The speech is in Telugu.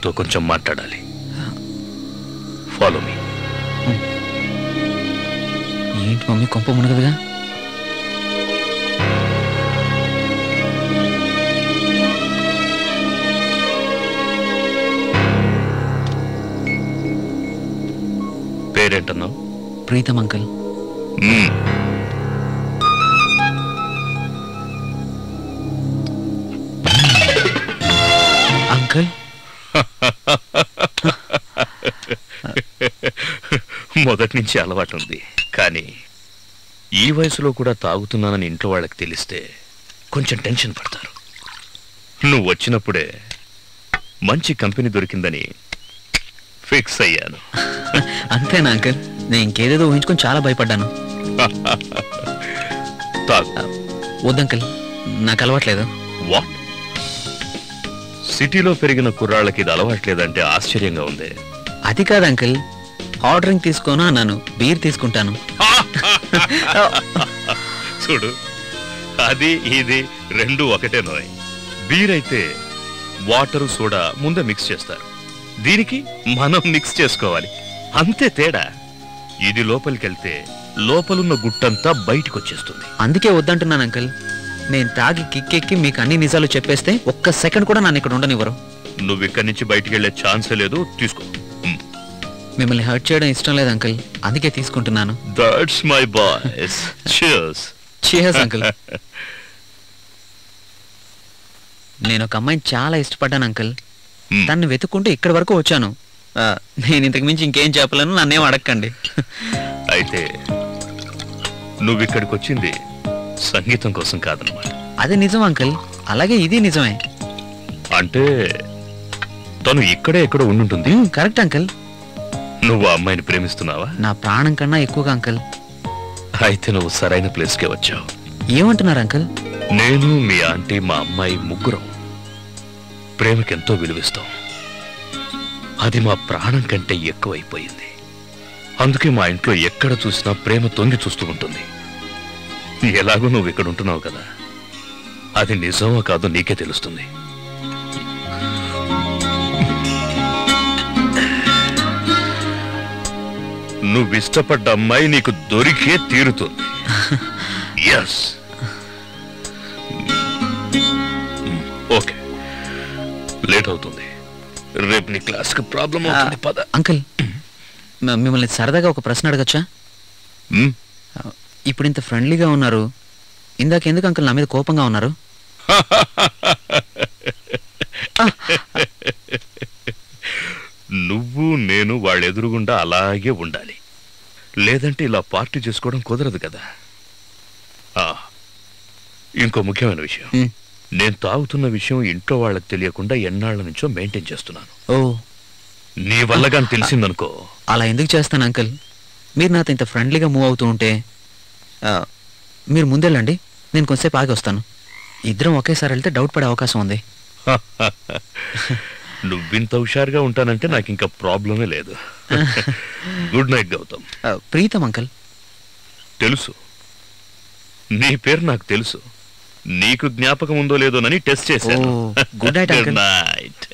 నీతో కొంచెం మాట్లాడాలి. Follow me. ఏంటి మమ్మీ కొంప మునగదుగా? పేరేంటన్నావు? ప్రీతం అంకుల్. అంకుల్ మొదటి నుంచి అలవాటు ఉంది, కానీ ఈ వయసులో కూడా తాగుతున్నానని ఇంట్లో వాళ్ళకి తెలిస్తే కొంచెం టెన్షన్ పడతారు. నువ్వు వచ్చినప్పుడే మంచి కంపెనీ దొరికిందని ఫిక్స్ అయ్యాను. అంతేనా అంకుల్? నేను ఇంకేదేదో ఊహించుకొని చాలా భయపడ్డాను. వద్దంకుల్, నాకు అలవాట్లేదు. వాట్? సిటీలో పెరిగిన కుర్రాళ్ళకి ఇది అలవాట్లేదంటే ఆశ్చర్యంగా ఉంది. అది కాదు అంకుల్, హాట్ డ్రింక్ తీసుకోను అన్నాను, బీర్ తీసుకుంటాను. చూడు, అది ఇది రెండు ఒకటే నోయ్. బీర్ అయితే వాటర్ సోడా ముందే మిక్స్ చేస్తారు, దీనికి మనం మిక్స్ చేసుకోవాలి, అంతే తేడా. ఇది లోపలికెళ్తే లోపలున్న గుట్టంతా బయటకు వచ్చేస్తుంది. అందుకే వద్దంటున్నాను అంకుల్. నేను తాగి కిక్కెక్కి మీకు అన్ని నిజాలు చెప్పేస్తే ఒక్క సెకండ్ కూడా నన్ను ఇక్కడ ఉండనివ్వరు. నువ్వు ఇక్కడి నుంచి బయటికి వెళ్లే ఛాన్సే లేదు, తీసుకో. మిమ్మల్ని హర్ట్ చేయడం ఇష్టం లేదు అంకుల్, అందుకే తీసుకుంటున్నాను. That's my boys. cheers. cheers uncle. నేను ఒక అమ్మాయిని చాలా ఇష్టపడ్డాను అంకుల్. తన్ని వెతుక్కుంటూ ఇక్కడి వరకు వచ్చాను. నేను ఇంతకు మించి ఇంకేం చెప్పలేను, నన్నేం అడగండి. అయితే నువ్వు ఇక్కడికి వచ్చింది సంగీతం కోసం కాదన్నమాట. అది నిజం అంకుల్, అలాగే ఇది నిజమే. అంటే తను ఇక్కడే ఎక్కడో ఉండుంటుంది. Correct uncle. నువ్వు ఆ అమ్మాయిని ప్రేమిస్తున్నావా? నా ప్రాణం కన్నా ఎక్కువగా అంకుల్. అయితే నువ్వు సరైన ప్లేస్కే వచ్చావు. ఏమంటున్నారు అంకుల్? నేను, మీ ఆంటీ, మా అమ్మాయి ముగ్గురం ప్రేమకెంతో విలువిస్తాం. అది మా ప్రాణం కంటే ఎక్కువైపోయింది. అందుకే మా ఇంట్లో ఎక్కడ చూసినా ప్రేమ తొంగి చూస్తూ ఉంటుంది. ఎలాగో నువ్వు ఇక్కడ ఉంటున్నావు కదా, అది నిజమో కాదో నీకే తెలుస్తుంది. నువ్విష్టపడ్డ అమ్మాయి నీకు దొరికే తీరుతుంది. ఎస్. ఓకే, లేట్ అవుతుంది, రేపు నీ క్లాస్ కి ప్రాబ్లం అవుతుంది. పద. అంకుల్, మిమ్మల్ని సరదాగా ఒక ప్రశ్న అడగచ్చా? ఇప్పుడు ఇంత ఫ్రెండ్లీగా ఉన్నారు, ఇందాక ఎందుకు అంకుల్ నా మీద కోపంగా ఉన్నారు? నువ్వు నేను వాళ్ళ ఎదురుగుండా అలాగే ఉండాలి, లేదంటే ఇలా పార్టీ చేసుకోవడం కుదరదు కదా. ఇంకో ముఖ్యమైన విషయం, నేను తాగుతున్న విషయం ఇంట్లో వాళ్ళకి తెలియకుండా ఎన్నాళ్ళ నుంచో మెయింటైన్ చేస్తున్నాను. ఓ, నీ వల్ల కానీ తెలిసిందనుకో. అలా ఎందుకు చేస్తాను అంకుల్? మీరు నాతో ఇంత ఫ్రెండ్లీగా మూవ్ అవుతూ ఉంటే మీరు ముందెళ్ళండి, నేను కొంచెంసేపు ఆగి వస్తాను. ఇద్దరం ఒకేసారి వెళ్తే డౌట్ పడే అవకాశం ఉంది. నువ్వింత హుషారుగా ఉంటానంటే నాకు ఇంకా ప్రాబ్లమే లేదు. Good night Gautam. Pritam uncle. తెలుసు, నీ పేరు నాకు తెలుసు. నీకు జ్ఞాపకం ఉందో లేదోనని టెస్ట్ చేశాను. Good night uncle. Good night.